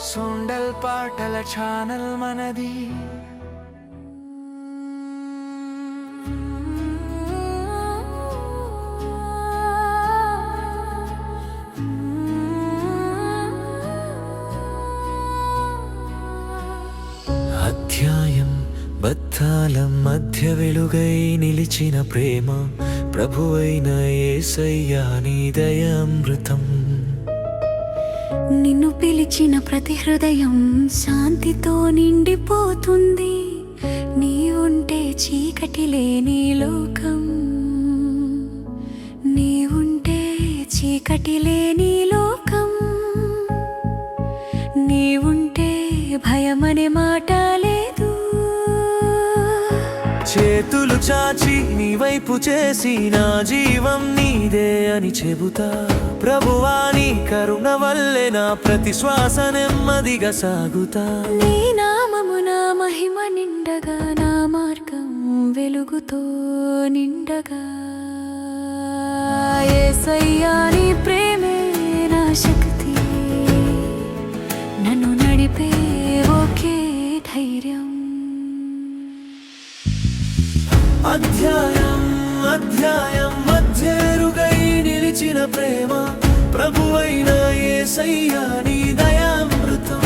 సుండల్ పాటల ఛానల్ మనది. అధ్యాయం బత్తాల మధ్య వెలుగై నిలిచిన ప్రేమ, ప్రభువైన యేసయ్యా నీ దయామృతం. నిన్ను పిలిచిన ప్రతి హృదయం శాంతితో నిండిపోతుంది. నీ ఉంటే చీకటి లేని లోకం, నీ ఉంటే చీకటి లేని లోకం, నీ ఉంటే భయమనే మాట లేదు. చేతులు చాచి నీ వైపు చేసి నా జీవం నీదే అని చెబుతా. ప్రభువా నీ కరుణ వల్లే నా ప్రతి శ్వాస నెమ్మదిగా సాగుతా. నీ నామము నా మహిమ నిండగా, నా మార్గం వెలుగుతో నిండగా. యేసయ్యా నీ ప్రేమే నా శక్తి, నన్ను నడిపే ఒకే ధైర్యం. అధ్యాయం అధ్యాయం మధ్యరుగై నిలిచిన ప్రేమ, ప్రభువైన యేసయ్యా నీ దయామృతం.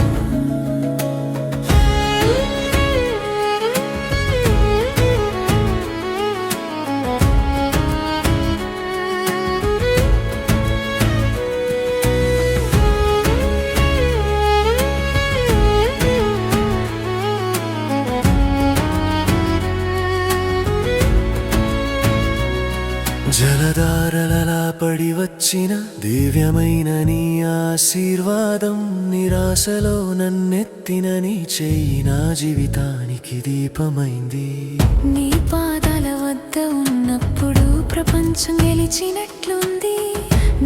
జలధారలలా పడి వచ్చిన దివ్యమైన నీ ఆశీర్వాదం, నిరాశలో నన్నెత్తిన నీ చెయ్యి నా జీవితానికి దీపమైంది. నీ పాదాల వద్ద ఉన్నప్పుడు ప్రపంచం గెలిచినట్లుంది.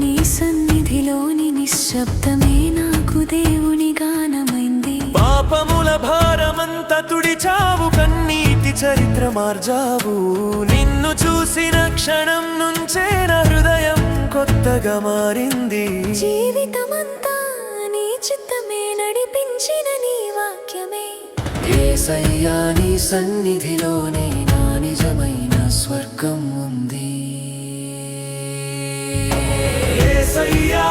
నీ సన్నిధిలోని నిశ్శబ్దమే నాకు దేవుని గానమైంది. పాపముల భారమంత తుడిచావు, కన్నీటి చరిత్ర మార్జావు. నిన్ను చూసిన క్షణం నుంచే నా హృదయం కొత్తగా మారింది. జీవితమంతా నీ చిత్తమే నడిపించిన నీ వాక్యమే. యేసయ్యా నీ సన్నిధిలోనే నా నిజమైన స్వర్గం ఉంది. యేసయ్యా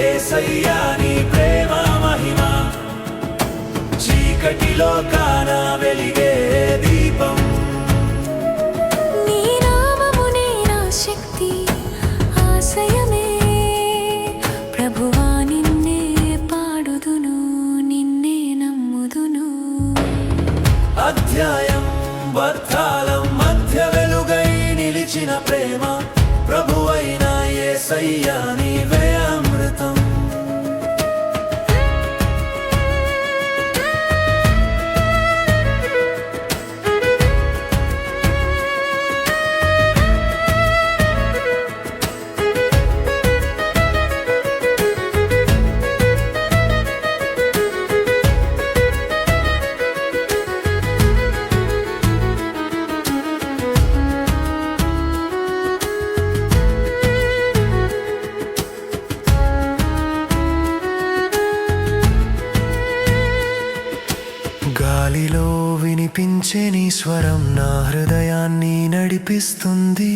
యేసయ్యా నీ ప్రేమ మహిమ, చీకటిలో కానా వెలిగే దీపం. నీ నామమునే నా శక్తి, ఆశయమే. ప్రభువా నిన్నే పాడుదును, నిన్నే నమ్ముదును. అధ్యాయం బత్తాలం మధ్య వెలుగై నిలిచిన ప్రేమ, ప్రభువైన యేసయ్యా నీవే అమృతం. గాలిలో వినిపించే నీ స్వరం నా హృదయాన్ని నడిపిస్తుంది.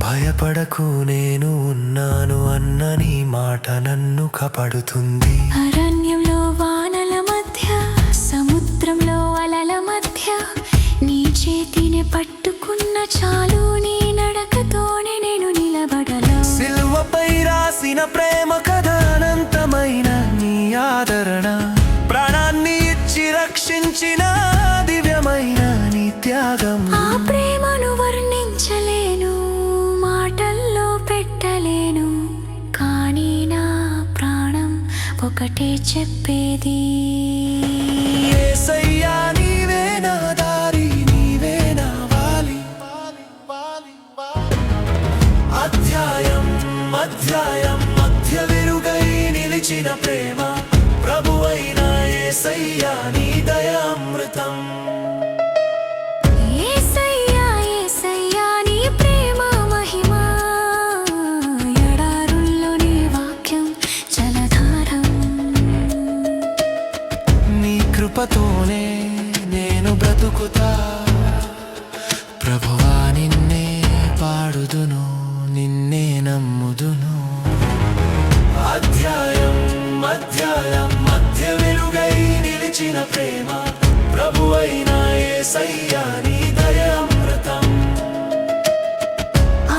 భయపడకు నేను ఉన్నాను అన్న నీ మాట నన్ను కాపాడుతుంది. అరణ్యంలో వానల మధ్య, సముద్రంలో అలల మధ్య, నీ చేతిని పట్టుకున్న చాలు, నీ నడకతోనే నేను నిలబడలా. సిలువపై రాసిన ప్రేమ కథ, అనంతమైన నీ ఆదరణ, ప్రాణాన్ని ఇచ్చి రక్షించిన దివ్యమైన నీ త్యాగం. ఆ ప్రేమను వర్ణించలేను, మాటల్లో పెట్టలేను. కానీ నా ప్రాణం ఒకటే చెప్పేది. యేసయ్యా నీవే నా దారి, నీవే నా వాలి. అధ్యాయం అధ్యాయం మధ్య వెలుగై నిలిచిన ప్రేమ, ప్రభువైన యేసయ్యా నీ దయామృతం. యేసయ్యా యేసయ్యా నీ ప్రేమ మహిమ, ఎడారుల్లో నీ వాక్యం జలధారం. కృపతోనే నేను బ్రతుకుతా ప్రభువా నిన్నే పాడుదును నిన్నే నమ్ముదును అధ్యాయం అధ్యాయం మధ్య వెలుగై నిలిచిన ప్రేమ ప్రభువైన యేసయ్యా నీ దయ అమృతం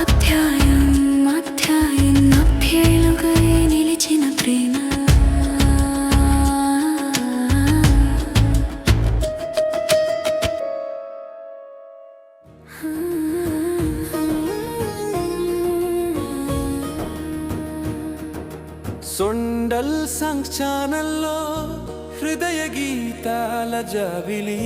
అధ్యాయం అధ్యాయం మధ్యలుగై నిలిచిన ప్రేమ సొండల్ సంగ్ ఛానల్లో హృదయ గీతాల జాబిలి